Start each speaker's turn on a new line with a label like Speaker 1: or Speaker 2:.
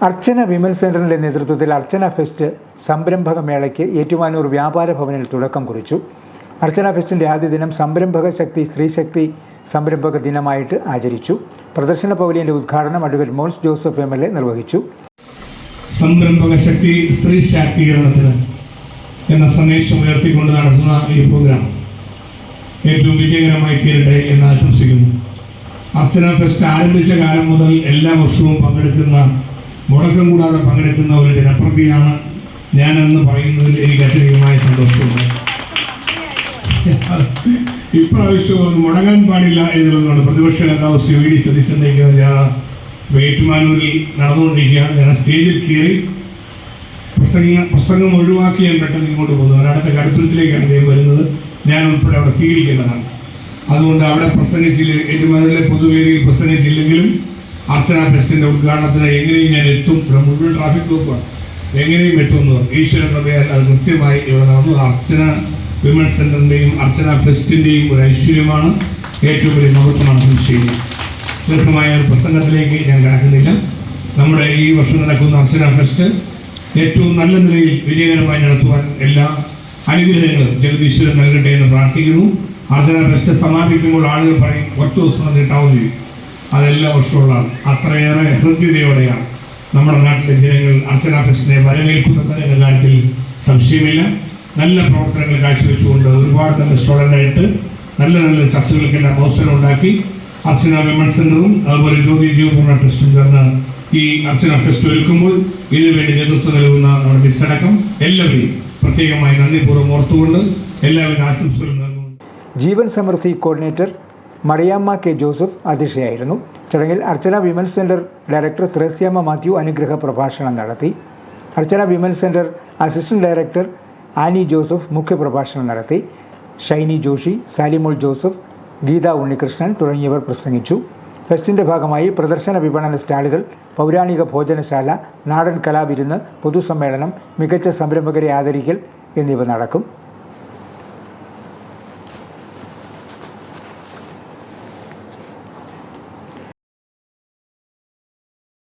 Speaker 1: അർച്ചന വിമൽ സെന്ററിന്റെ നേതൃത്വത്തിൽ അർച്ചന ഫെസ്റ്റ് സംരംഭക മേളയ്ക്ക് ഏറ്റുമാനൂർ വ്യാപാര ഭവനിൽ തുടക്കം കുറിച്ചു. അർച്ചന ഫെസ്റ്റിന്റെ ആദ്യ ദിനം സംരംഭക ശക്തി സ്ത്രീശക്തി സംരംഭക ദിനമായിട്ട് ആചരിച്ചു. പ്രദർശന പവലിയന്റെ ഉദ്ഘാടനം അഡ്വക്കേറ്റ് മോൻസ് ജോസഫ് MLA നിർവഹിച്ചു.
Speaker 2: സംരംഭക ശക്തി സ്ത്രീ ശാക്തീകരണത്തിന് എന്ന സന്ദേശം ഉയർത്തിക്കൊണ്ട് നടത്തുന്ന ഈ പ്രോഗ്രാം ഏറ്റവും വിജയകരമായി തീരട്ടെ എന്ന് ആശംസിക്കുന്നു. അർച്ചന ഫെസ്റ്റ് ആരംഭിച്ച കാലം മുതൽ എല്ലാ വർഷവും മുടക്കം കൂടാതെ പങ്കെടുക്കുന്ന ഒരു ജനപ്രതിയാണ് ഞാനെന്ന് പറയുന്നതിൽ എനിക്ക് അത്യധികമായ സന്തോഷമുണ്ട്. ഇപ്രാവശ്യം മുടങ്ങാൻ പാടില്ല എന്നുള്ളതുകൊണ്ട് പ്രതിപക്ഷ നേതാവ് ശ്രീ വി ഡി സതീശൻ നയിക്കുന്ന ഏറ്റുമാനൂരിൽ നടന്നുകൊണ്ടിരിക്കുകയാണ്. ഞാൻ സ്റ്റേജിൽ കയറി പ്രസംഗം ഒഴിവാക്കി ഞാൻ പെട്ടെന്ന് ഇങ്ങോട്ട് പോകുന്നത്. അടുത്ത കടുത്തുരത്തിലേക്കാണ് അദ്ദേഹം വരുന്നത്. ഞാൻ ഉൾപ്പെടെ അവിടെ സ്വീകരിക്കേണ്ടതാണ്. അതുകൊണ്ട് അവിടെ ഏറ്റുമാനൂരിലെ പൊതുവേദിയിൽ പ്രസംഗിച്ചില്ലെങ്കിലും അർച്ചന ഫെസ്റ്റിൻ്റെ ഉദ്ഘാടനത്തിന് എങ്ങനെയും ഞാൻ എത്തും. മുഴുവൻ ട്രാഫിക് ബ്ലോക്കാണ്, എങ്ങനെയും എത്തുമെന്ന് ഈശ്വരൻ കൃപയാൽ അത് കൃത്യമായി ഇവിടെ നടന്നു. അർച്ചന വിമൽ സെന്ററിൻ്റെയും അർച്ചന ഫെസ്റ്റിൻ്റെയും ഒരു ഐശ്വര്യമാണ്, ഏറ്റവും വലിയ മഹത്വമാണ് തീർച്ചയായും. ദീർഘമായ ഒരു പ്രസംഗത്തിലേക്ക് ഞാൻ കടക്കുന്നില്ല. നമ്മുടെ ഈ വർഷം നടക്കുന്ന അർച്ചന ഫെസ്റ്റ് ഏറ്റവും നല്ല നിലയിൽ വിജയകരമായി നടത്തുവാൻ എല്ലാ അനുഗ്രഹങ്ങളും ജഗദീശ്വരൻ നൽകട്ടെ എന്ന് പ്രാർത്ഥിക്കുന്നു. അർച്ചന ഫെസ്റ്റ് സമാപിക്കുമ്പോൾ ആളുകൾ പറയും കുറച്ച് ദിവസം കിട്ടാവും ചെയ്യും. അതെല്ലാ വർഷമുള്ളതാണ്. അത്രയേറെ ഹൃദ്യതയോടെയാണ് നമ്മുടെ നാട്ടിലെ ജനങ്ങൾ അർച്ചന ഫെസ്റ്റിനെ വരവേൽക്കുന്നത് എന്ന കാര്യത്തിൽ സംശയമില്ല. നല്ല പ്രവർത്തനങ്ങൾ കാഴ്ചവെച്ചുകൊണ്ട് ഒരുപാട് നല്ല സ്റ്റുഡൻ്റായിട്ട് നല്ല ചർച്ചകൾക്കെല്ലാം അവസരം ഉണ്ടാക്കി അർച്ചന വിമൻ സെൻ്ററും അതുപോലെ ജ്യോതി ജീവപൂർണ്ണ ട്രസ്റ്റും ചേർന്ന് ഈ അർച്ചന ഫെസ്റ്റ് ഒരുക്കുമ്പോൾ ഇതിനുവേണ്ടി നേതൃത്വം നൽകുന്ന നമ്മുടെ മിസ്സടക്കം എല്ലാവരെയും പ്രത്യേകമായി നന്ദിപൂർവ്വം ഓർത്തുകൊണ്ട് എല്ലാവരും ആശംസകളും നൽകുന്നു.
Speaker 1: ജീവൻ സമൃദ്ധി കോർഡിനേറ്റർ മറിയാമ്മ കെ ജോസഫ് അധ്യക്ഷയായിരുന്നു. ചടങ്ങിൽ Archana women centre director Thresiamma Mathew അനുഗ്രഹ പ്രഭാഷണം നടത്തി. Archana women centre assistant director Annie Joseph മുഖ്യപ്രഭാഷണം നടത്തി. ഷൈനി ജോഷി, സാലിമോൾ ജോസഫ്, ഗീത ഉണ്ണികൃഷ്ണൻ തുടങ്ങിയവർ പ്രസംഗിച്ചു. ഫെസ്റ്റിൻ്റെ ഭാഗമായി പ്രദർശന വിപണന സ്റ്റാളുകൾ, പൗരാണിക ഭോജനശാല, നാടൻ കലാവിരുന്ന്, പൊതുസമ്മേളനം, മികച്ച സംരംഭകരെ ആദരിക്കൽ എന്നിവ നടക്കും.